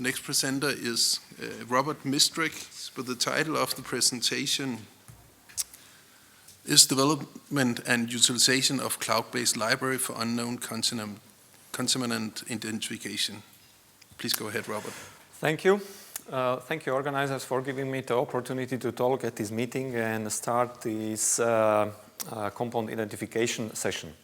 The next presenter is Robert Mistrik, with the title of the presentation is Development and Utilization of Cloud-Based Library for Unknown Contaminant Identification. Please go ahead, Robert. Thank you. Thank you, organizers, for giving me the opportunity to talk at this meeting and start this compound identification session.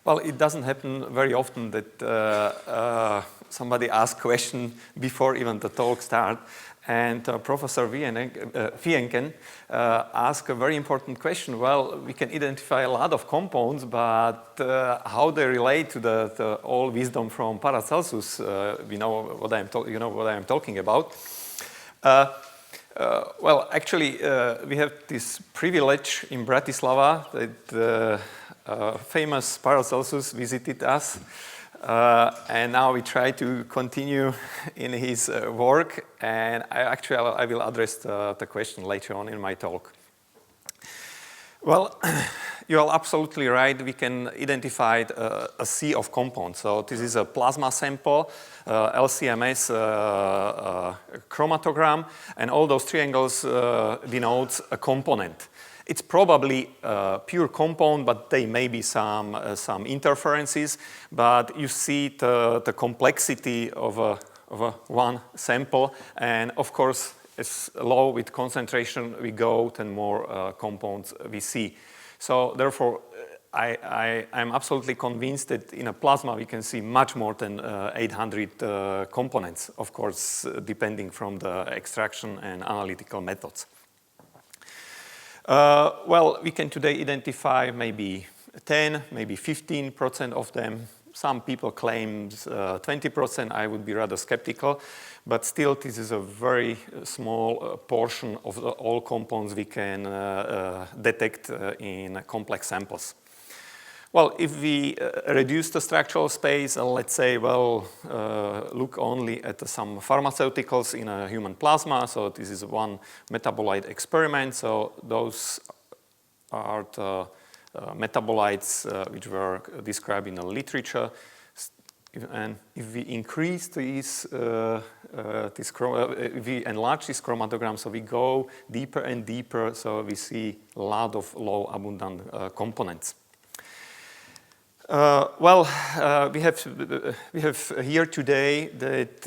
Well, it doesn't happen very often that somebody asks questions before even the talk starts. And Professor Vienken asked a very important question. Well, we can identify a lot of compounds, but how they relate to the all wisdom from Paracelsus, we know what I'm talking about. Well, actually, we have this privilege in Bratislava that famous Paracelsus visited us. And now we try to continue in his work, and I will address the question later on in my talk. Well, you are absolutely right. We can identify a sea of compounds. So this is a plasma sample, LCMS chromatogram, and all those triangles denotes a component. It's probably a pure compound, but there may be some interferences. But you see the complexity of one sample, and of course, as low with concentration we go, the more compounds we see. So therefore, I'm absolutely convinced that in a plasma we can see much more than 800 components, of course, depending from the extraction and analytical methods. Well, we can today identify maybe 10, maybe 15% of them. Some people claim 20%. I would be rather skeptical. But still, this is a very small portion of all compounds we can detect in complex samples. Well, if we reduce the structural space, let's say, well, look only at some pharmaceuticals in a human plasma. So this is one metabolite experiment. So those are the metabolites which were described in the literature. And if we increase these, if we enlarge this chromatogram, so we go deeper and deeper, so we see a lot of low abundant components. We have here today that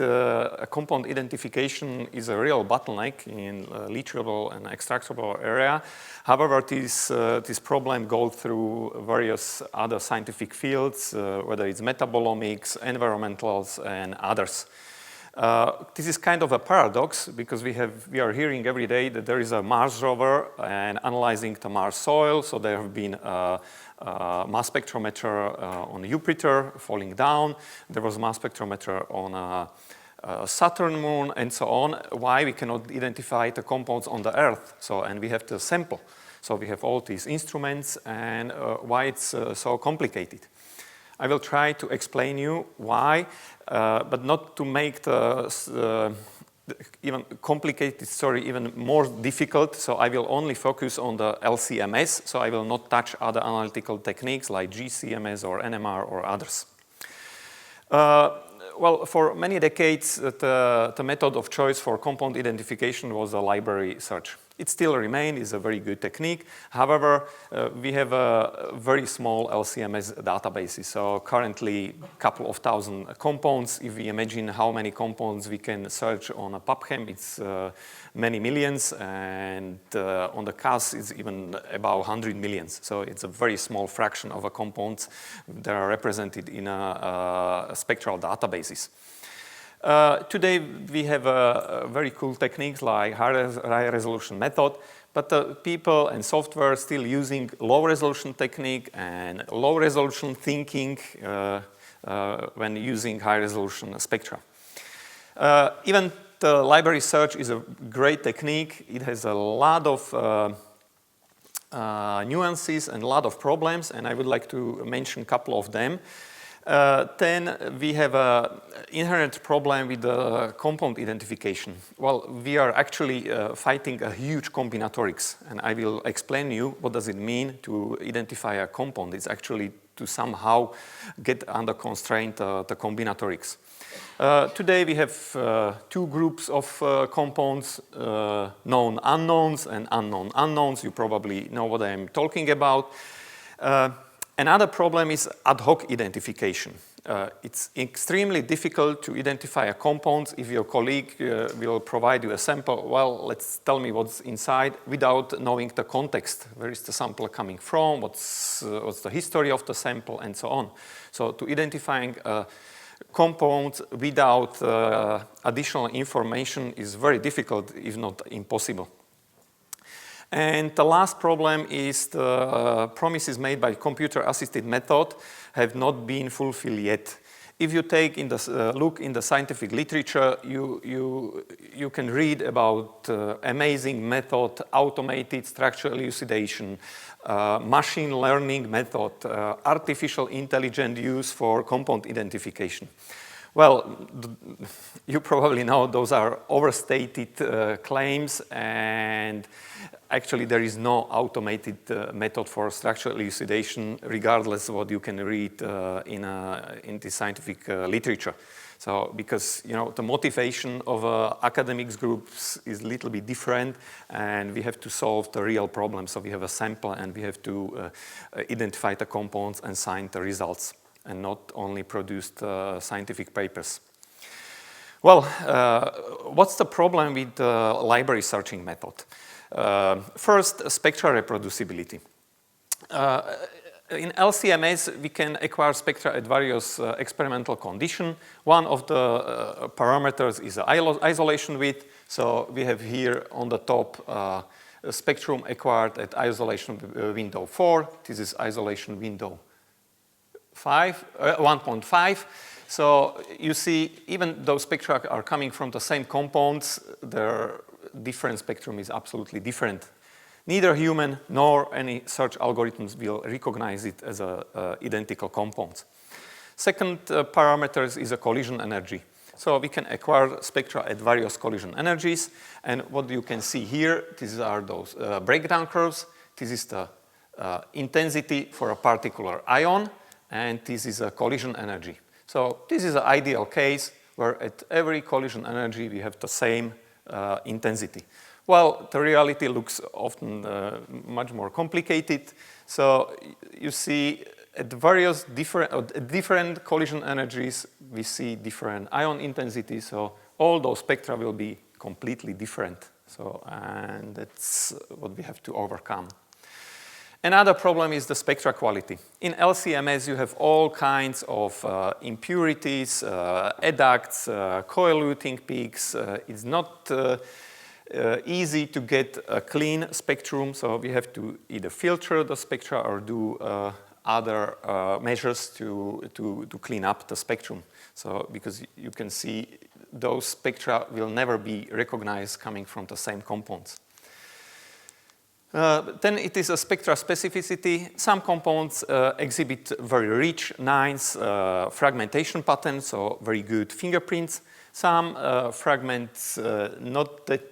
compound identification is a real bottleneck in leachable and extractable area. However, this problem goes through various other scientific fields, whether it's metabolomics, environmentals, and others. This is kind of a paradox because we are hearing every day that there is a Mars rover and analyzing the Mars soil. So there have been mass spectrometer on Jupiter falling down. There was a mass spectrometer on a Saturn moon, and so on. Why we cannot identify the compounds on the Earth? So, and we have the sample. So we have all these instruments, and why it's so complicated. I will try to explain you why, but not to make the even complicated story even more difficult. So I will only focus on the LCMS. So I will not touch other analytical techniques like GCMS or NMR or others. Well, for many decades, the method of choice for compound identification was a library search. It still remains, is a very good technique. However, we have a very small LCMS databases. So currently, a couple of thousand compounds. If we imagine how many compounds we can search on a PubChem, it's many millions. And on the CAS, it's even about 100 millions. So it's a very small fraction of a compounds that are represented in a spectral databases. Today we have very cool techniques like high resolution method, but people and software still using low resolution technique and low resolution thinking when using high resolution spectra. Even the library search is a great technique. It has a lot of nuances and a lot of problems, and I would like to mention a couple of them. Then we have an inherent problem with the compound identification. Well, we are actually fighting a huge combinatorics, and I will explain you what does it mean to identify a compound. It's actually to somehow get under constraint the combinatorics. Today we have two groups of compounds, known unknowns and unknown unknowns. You probably know what I'm talking about. Another problem is ad hoc identification. It's extremely difficult to identify a compound if your colleague will provide you a sample. Well, let's tell me what's inside without knowing the context. Where is the sample coming from? What's the history of the sample, and so on. So to identifying compounds without additional information is very difficult, if not impossible. And the last problem is the promises made by computer-assisted method have not been fulfilled yet. If you take look in the scientific literature, you can read about amazing method, automated structural elucidation, machine learning method, artificial intelligence use for compound identification. Well, you probably know those are overstated claims, and actually there is no automated method for structural elucidation, regardless of what you can read in the scientific literature. So, because the motivation of academics groups is a little bit different, and we have to solve the real problem. So we have a sample, and we have to identify the compounds and sign the results, and not only produced scientific papers. Well, what's the problem with the library searching method? First, spectral reproducibility. In LCMS, we can acquire spectra at various experimental conditions. One of the parameters is isolation width. So we have here on the top a spectrum acquired at isolation window 4. This is isolation window 1.5. So you see, even though spectra are coming from the same compounds, their different spectrum is absolutely different. Neither human nor any search algorithms will recognize it as identical compounds. Second parameter is a collision energy. So we can acquire spectra at various collision energies. And what you can see here, these are those breakdown curves. This is the intensity for a particular ion, and this is a collision energy. So this is an ideal case where at every collision energy we have the same intensity. Well, the reality looks often much more complicated. So you see at various different collision energies, we see different ion intensities. So all those spectra will be completely different. So, and that's what we have to overcome. Another problem is the spectra quality. In LCMS, you have all kinds of impurities, adducts, coeluting peaks. It's not easy to get a clean spectrum, so we have to either filter the spectra or do other measures to clean up the spectrum. So, because you can see those spectra will never be recognized coming from the same compounds. Then it is a spectra specificity. Some compounds exhibit very rich, nice fragmentation patterns, so very good fingerprints. Some fragments not that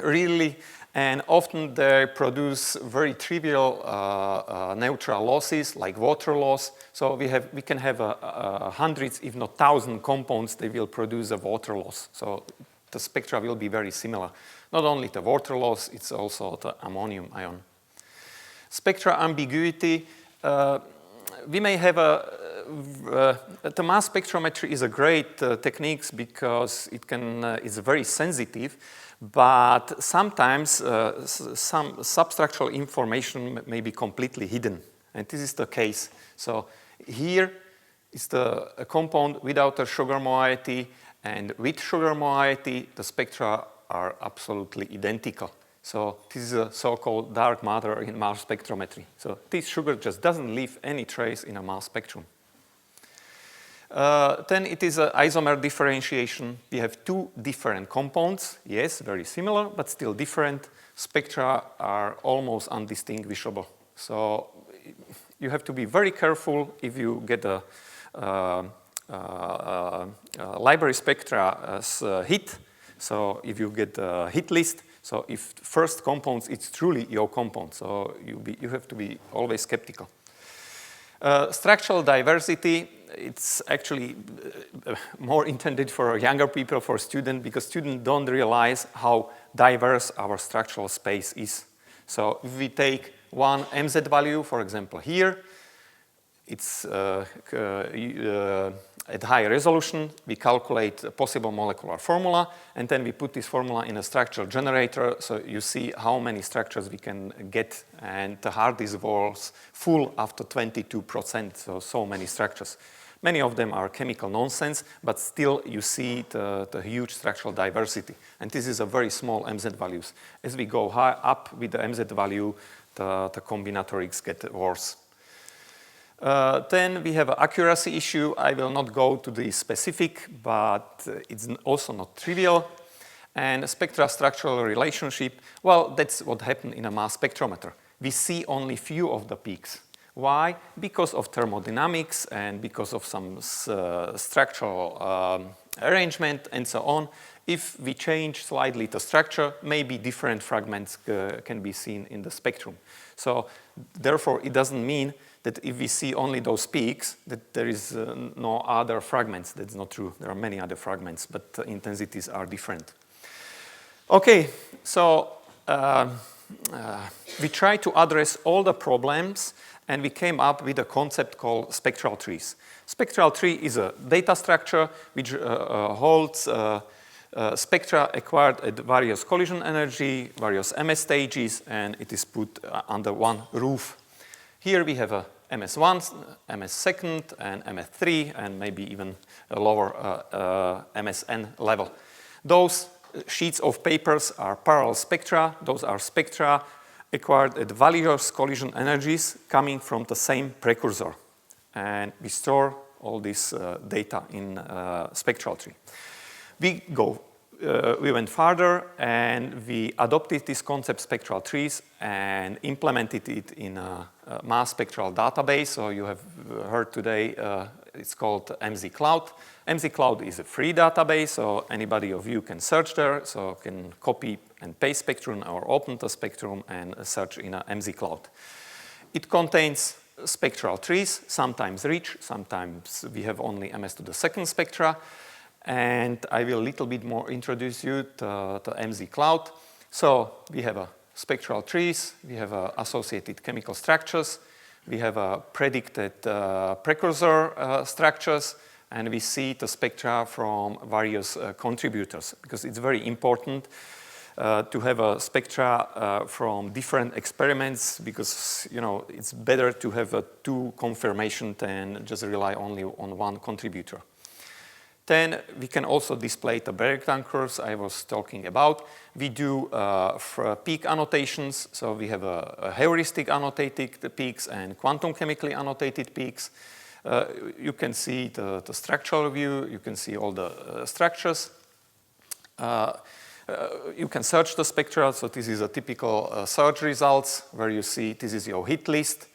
really, and often they produce very trivial neutral losses like water loss. So we can have hundreds, if not thousands, compounds that will produce a water loss. So the spectra will be very similar. Not only the water loss, it's also the ammonium ion. Spectra ambiguity. We may have the mass spectrometry is a great technique because it's very sensitive, but sometimes some substructural information may be completely hidden, and this is the case. So here is a compound without a sugar moiety, and with sugar moiety, the spectra are absolutely identical. So this is a so-called dark matter in mass spectrometry. So this sugar just doesn't leave any trace in a mass spectrum. Then it is an isomer differentiation. We have two different compounds. Yes, very similar, but still different. Spectra are almost undistinguishable. So you have to be very careful if you get a library spectra as a hit. So if you get a hit list, so if first compounds, it's truly your compound. So you have to be always skeptical. Structural diversity, it's actually more intended for younger people, for students, because students don't realize how diverse our structural space is. So if we take one MZ value, for example, here, it's at high resolution, we calculate a possible molecular formula, and then we put this formula in a structure generator, so you see how many structures we can get, and the hard disk was full after 22%, so many structures. Many of them are chemical nonsense, but still you see the huge structural diversity. And this is a very small MZ values. As we go high up with the MZ value, the combinatorics get worse. Then we have an accuracy issue. I will not go to the specific, but it's also not trivial. And spectra structural relationship, well, that's what happened in a mass spectrometer. We see only few of the peaks. Why? Because of thermodynamics and because of some structural arrangement and so on. If we change slightly the structure, maybe different fragments can be seen in the spectrum. So therefore, it doesn't mean that if we see only those peaks, that there is no other fragments. That's not true. There are many other fragments, but the intensities are different. Okay, so we try to address all the problems, and we came up with a concept called spectral trees. Spectral tree is a data structure which holds spectra acquired at various collision energy, various MS stages, and it is put under one roof. Here we have a MS1, MS2, and MS3, and maybe even a lower MSN level. Those sheets of papers are parallel spectra. Those are spectra acquired at various collision energies coming from the same precursor. And we store all this data in spectral tree. We went further and we adopted this concept spectral trees and implemented it in a mass spectral database. So you have heard today it's called meCloud. meCloud is a free database, so anybody of you can search there, so can copy and paste spectrum or open the spectrum and search in a meCloud. It contains spectral trees, sometimes rich, sometimes we have only MS to the second spectra. And I will a little bit more introduce you to meCloud. So we have a spectral trees, we have associated chemical structures, we have predicted precursor structures, and we see the spectra from various contributors, because it's very important to have a spectra from different experiments, because it's better to have two confirmations than just rely only on one contributor. Then we can also display the breakdown curves I was talking about. We do peak annotations, so we have a heuristic annotated peaks and quantum chemically annotated peaks. You can see the structural view, you can see all the structures. You can search the spectra, so this is a typical search results where you see this is your hit list.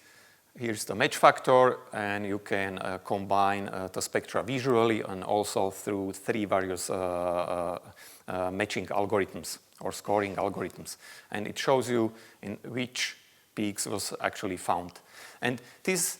Here's the match factor, and you can combine the spectra visually and also through three various matching algorithms or scoring algorithms. And it shows you in which peaks was actually found. And this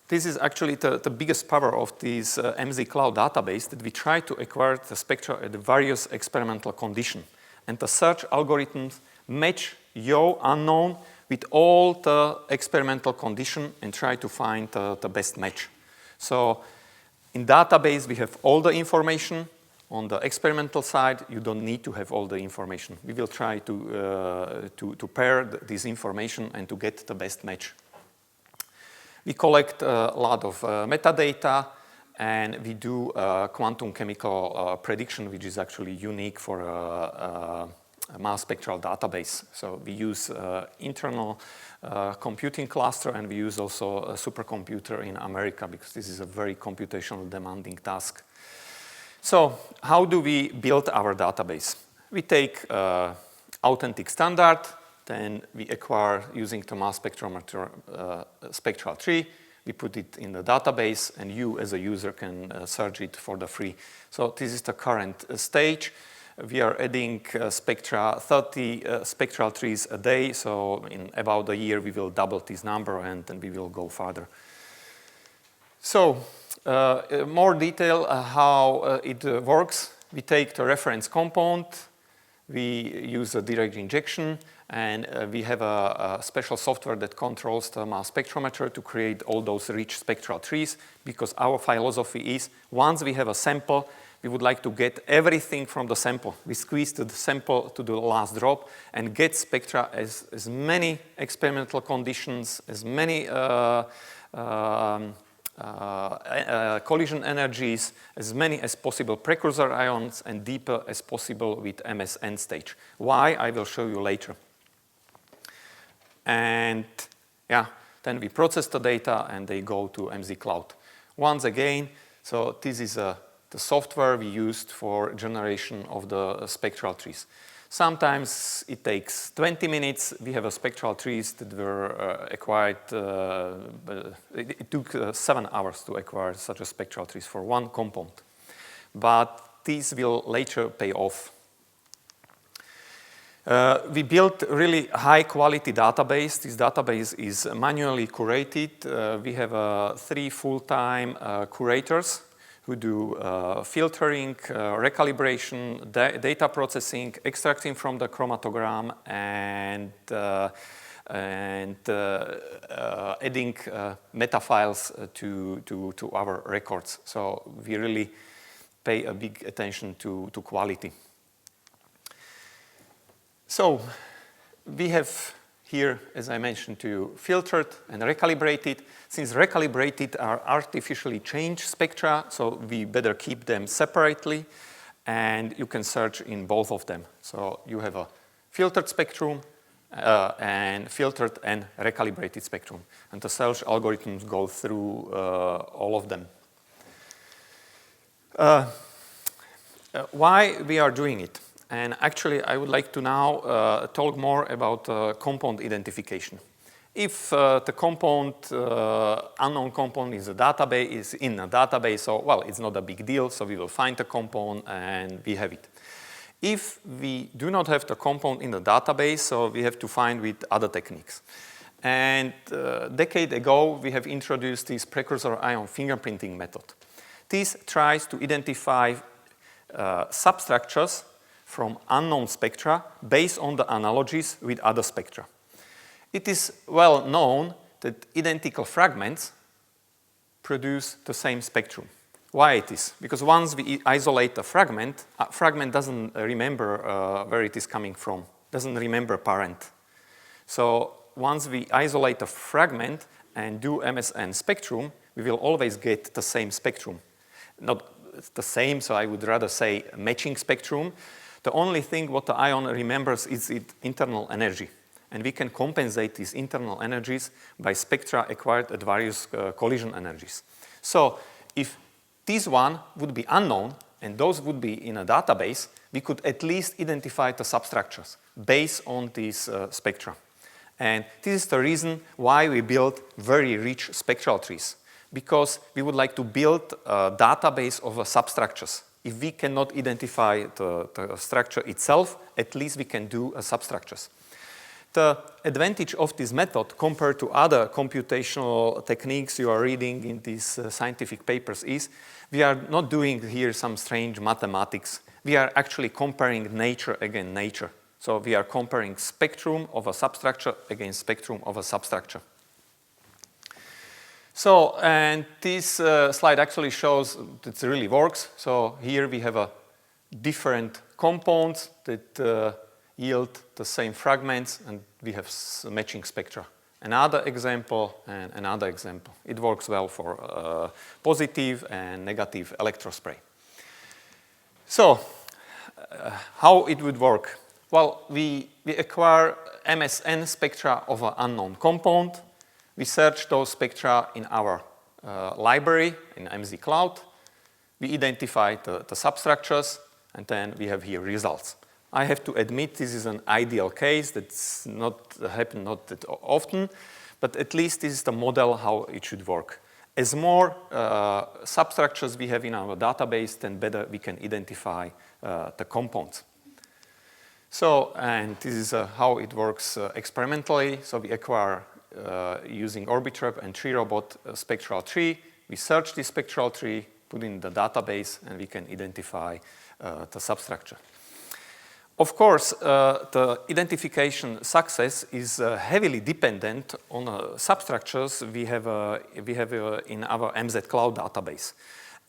is actually the biggest power of this meCloud database, that we try to acquire the spectra at various experimental conditions. And the search algorithms match your unknown with all the experimental conditions and try to find the best match. So in database, we have all the information. On the experimental side, you don't need to have all the information. We will try to pair this information and to get the best match. We collect a lot of metadata, and we do quantum chemical prediction, which is actually unique for a mass spectral database. So we use internal computing cluster, and we use also a supercomputer in America, because this is a very computational demanding task. So how do we build our database? We take authentic standard, then we acquire using the mass spectrometer spectral tree. We put it in the database, and you as a user can search it for the free. So this is the current stage. we are adding spectra, 30 spectral trees a day. So in about a year, we will double this number, and then we will go further. So more detail how it works. We take the reference compound. We use a direct injection, and we have a special software that controls the mass spectrometer to create all those rich spectral trees, because our philosophy is once we have a sample, we would like to get everything from the sample. We squeeze the sample to the last drop and get spectra as many experimental conditions, as many collision energies, as many as possible precursor ions, and deeper as possible with MS end stage. Why? I will show you later. And yeah, then we process the data and they go to meCloud. Once again, so this is the software we used for generation of the spectral trees. Sometimes it takes 20 minutes. We have a spectral trees that were acquired, it took 7 hours to acquire such a spectral trees for one compound. But these will later pay off. We built really high quality database. This database is manually curated. We have 3 full-time curators who do filtering, recalibration, data processing, extracting from the chromatogram, and adding metafiles to our records. So we really pay a big attention to quality. So we have here, as I mentioned to you, filtered and recalibrated. Since recalibrated are artificially changed spectra, so we better keep them separately, and you can search in both of them. So you have a filtered spectrum and filtered and recalibrated spectrum. And the search algorithms go through all of them. Why we are doing it? And actually, I would like to now talk more about compound identification. If the compound, unknown compound is in a database, so well, it's not a big deal, so we will find the compound and we have it. If we do not have the compound in the database, so we have to find with other techniques. And a decade ago, we have introduced this precursor ion fingerprinting method. This tries to identify substructures from unknown spectra based on the analogies with other spectra. It is well known that identical fragments produce the same spectrum. Why it is? Because once we isolate a fragment doesn't remember where it is coming from, doesn't remember parent. So once we isolate a fragment and do MSN spectrum, we will always get the same spectrum. Not the same, so I would rather say matching spectrum. The only thing what the ion remembers is its internal energy. And we can compensate these internal energies by spectra acquired at various collision energies. So if this one would be unknown and those would be in a database, we could at least identify the substructures based on these spectra. And this is the reason why we build very rich spectral trees, because we would like to build a database of substructures. If we cannot identify the structure itself, at least we can do substructures. The advantage of this method compared to other computational techniques you are reading in these scientific papers is we are not doing here some strange mathematics. We are actually comparing nature against nature. So we are comparing spectrum of a substructure against spectrum of a substructure. So, and this slide actually shows that it really works. So here we have a different compounds that yield the same fragments, and we have matching spectra. Another example and another example. It works well for positive and negative electrospray. So, how it would work? Well, we acquire MSN spectra of an unknown compound. We search those spectra in our library in meCloud. We identify the substructures, and then we have here results. I have to admit this is an ideal case. That's not happen not that often, but at least this is the model how it should work. As more substructures we have in our database, then better we can identify the compounds. So, and this is how it works experimentally. So we acquire using Orbitrap and tree-robot spectral tree. We search the spectral tree, put in the database, and we can identify the substructure. Of course, the identification success is heavily dependent on substructures we have in our meCloud database.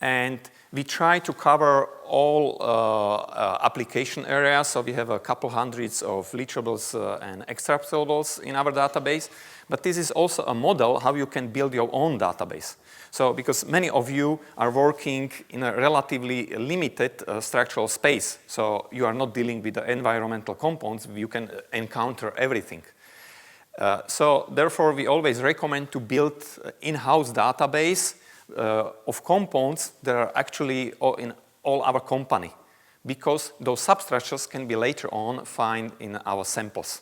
And we try to cover all application areas. So we have a couple hundreds of leachables and extractables in our database. But this is also a model how you can build your own database. So because many of you are working in a relatively limited structural space. So you are not dealing with the environmental compounds. You can encounter everything. So therefore, we always recommend to build in-house database of compounds that are actually in all our company, because those substructures can be later on found in our samples.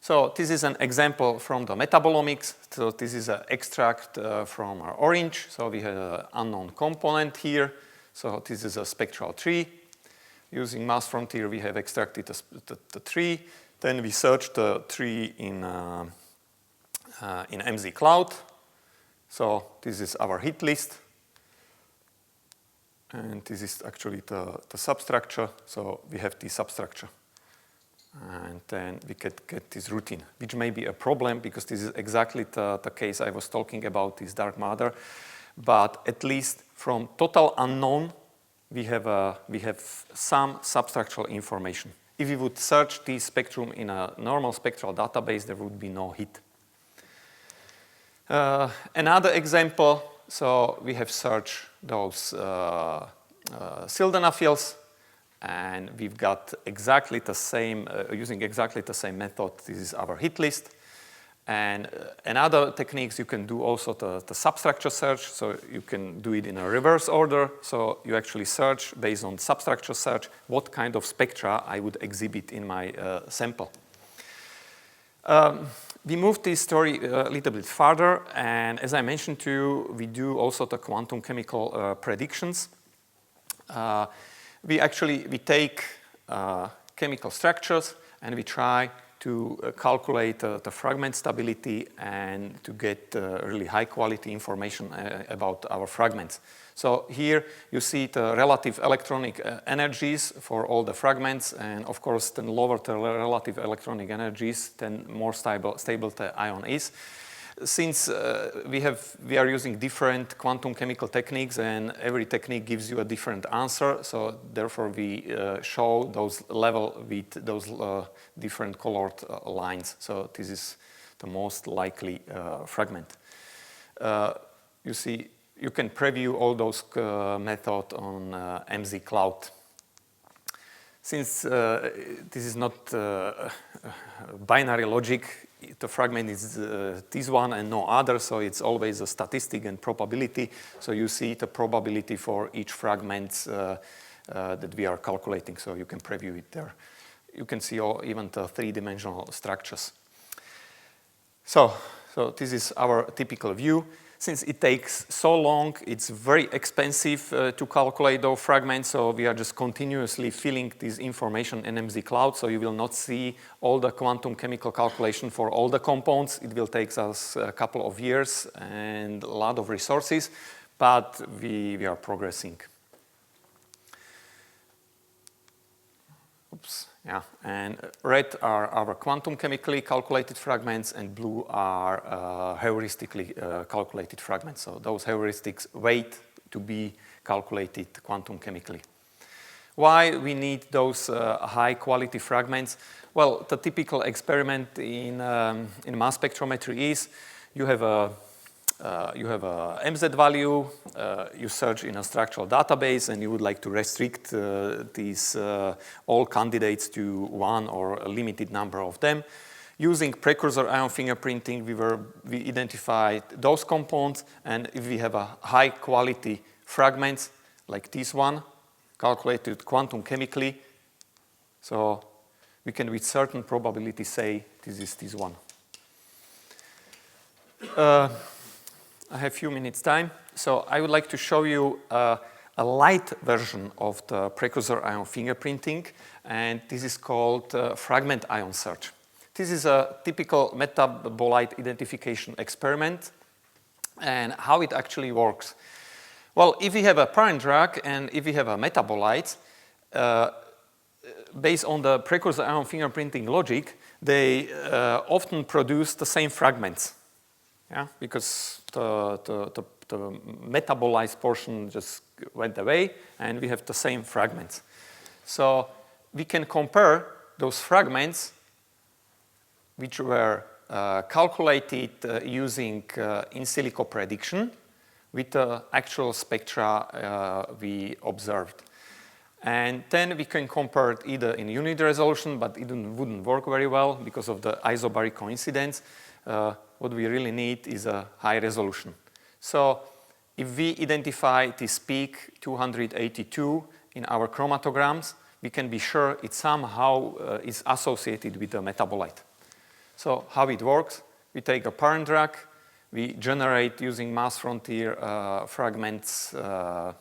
So this is an example from the metabolomics. So this is an extract from our orange. So we have an unknown component here. So this is a spectral tree. Using Mass Frontier, we have extracted the tree. Then we search the tree in meCloud. So this is our hit list. And this is actually the substructure. So we have the substructure. And then we get this routine, which may be a problem because this is exactly the case I was talking about, this dark matter. But at least from total unknown, we have some substructural information. If we would search this spectrum in a normal spectral database, there would be no hit. Another example, so we have searched those sildenafils, and we've got exactly the same, using exactly the same method. This is our hit list. And another techniques, you can do also the substructure search. So you can do it in a reverse order. So you actually search based on substructure search what kind of spectra I would exhibit in my sample. We moved this story a little bit further, and as I mentioned to you, we do also the quantum chemical predictions. We take chemical structures and we try to calculate the fragment stability and to get really high quality information about our fragments. So here you see the relative electronic energies for all the fragments, and of course the lower the relative electronic energies, then more stable the ion is. Since we are using different quantum chemical techniques, and every technique gives you a different answer, so therefore we show those level with those different colored lines. So this is the most likely fragment. You see, you can preview all those methods on meCloud. Since this is not binary logic, the fragment is this one and no other, so it's always a statistic and probability. So you see the probability for each fragment that we are calculating, so you can preview it there. You can see even the three-dimensional structures. So this is our typical view. Since it takes so long, it's very expensive to calculate those fragments, so we are just continuously filling this information in meCloud, so you will not see all the quantum chemical calculation for all the compounds. It will take us a couple of years and a lot of resources, but we are progressing. Oops. Yeah, and red are our quantum chemically calculated fragments, and blue are heuristically calculated fragments. So those heuristics wait to be calculated quantum chemically. Why we need those high quality fragments? Well, the typical experiment in mass spectrometry is you have a MZ value, you search in a structural database, and you would like to restrict these all candidates to one or a limited number of them. Using precursor ion fingerprinting, we identified those compounds, and if we have a high quality fragments like this one, calculated quantum chemically, so we can with certain probability say this is this one. I have a few minutes time, so I would like to show you a a light version of the precursor ion fingerprinting, and this is called fragment ion search. This is a typical metabolite identification experiment, and how it actually works. Well, if we have a parent drug and if we have a metabolite, based on the precursor ion fingerprinting logic, they often produce the same fragments, yeah? Because the metabolized portion just went away, and we have the same fragments. So we can compare those fragments which were calculated using in silico prediction with the actual spectra we observed. And then we can compare it either in unit resolution, but it wouldn't work very well because of the isobaric coincidence. What we really need is a high resolution. So if we identify this peak 282 in our chromatograms, we can be sure it somehow is associated with the metabolite. So how it works, we take a parent drug, we generate using mass frontier fragments on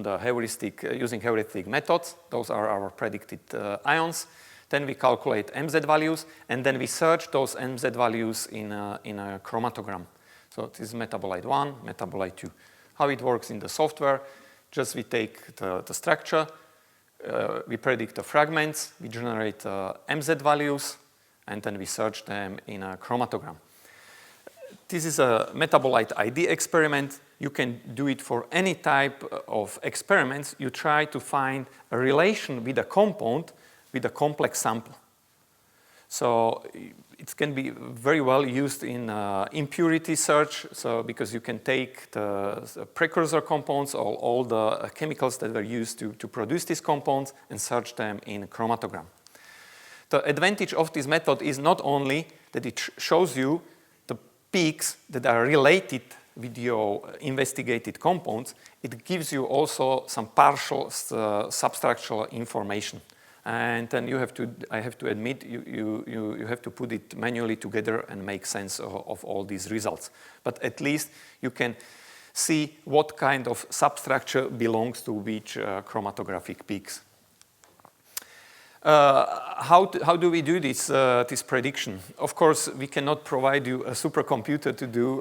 the heuristic, using heuristic methods. Those are our predicted ions. Then we calculate MZ values, and then we search those MZ values in a chromatogram. So this is metabolite 1, metabolite 2. How it works in the software, just we take the structure, we predict the fragments, we generate MZ values, and then we search them in a chromatogram. This is a metabolite ID experiment. You can do it for any type of experiments. You try to find a relation with a compound with a complex sample. So it can be very well used in impurity search, so because you can take the precursor compounds or all the chemicals that were used to produce these compounds and search them in chromatogram. The advantage of this method is not only that it shows you the peaks that are related with your investigated compounds, it gives you also some partial substructural information. And then you have to, I have to admit, you have to put it manually together and make sense of all these results. But at least you can see what kind of substructure belongs to which chromatographic peaks. How do we do this, this prediction? Of course, we cannot provide you a supercomputer to do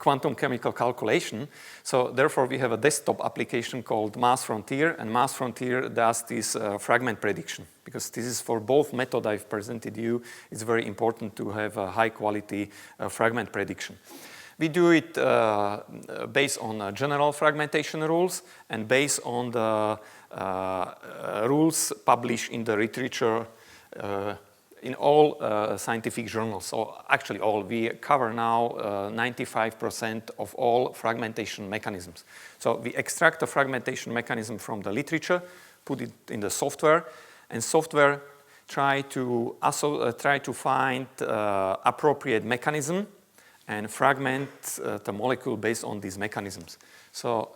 quantum chemical calculation. So therefore, we have a desktop application called Mass Frontier, and Mass Frontier does this fragment prediction. Because this is for both method I've presented you, it's very important to have a high quality fragment prediction. We do it based on general fragmentation rules and based on the rules published in the literature in all scientific journals. So actually all, we cover now 95% of all fragmentation mechanisms. So we extract the fragmentation mechanism from the literature, put it in the software, and software try to find appropriate mechanism and fragment the molecule based on these mechanisms. So,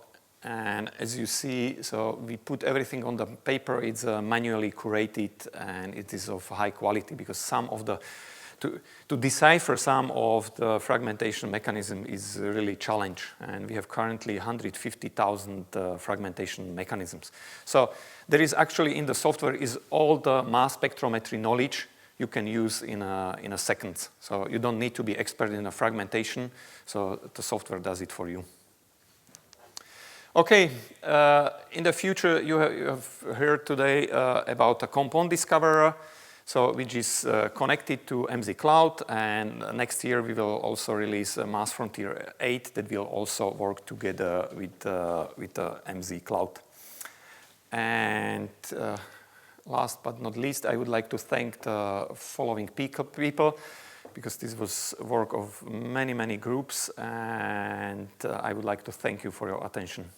and as you see, so we put everything on the paper. It's manually curated, and it is of high quality because some of the, to decipher some of the fragmentation mechanism is really a challenge. And we have currently 150,000 fragmentation mechanisms. So there is actually in the software is all the mass spectrometry knowledge you can use in a second. So you don't need to be expert in a fragmentation, so the software does it for you. Okay, in the future you have heard today about a compound discoverer, so which is connected to meCloud, and next year we will also release Mass Frontier 8 that will also work together with the meCloud. And last but not least, I would like to thank the following people because this was work of many, many groups, and I would like to thank you for your attention.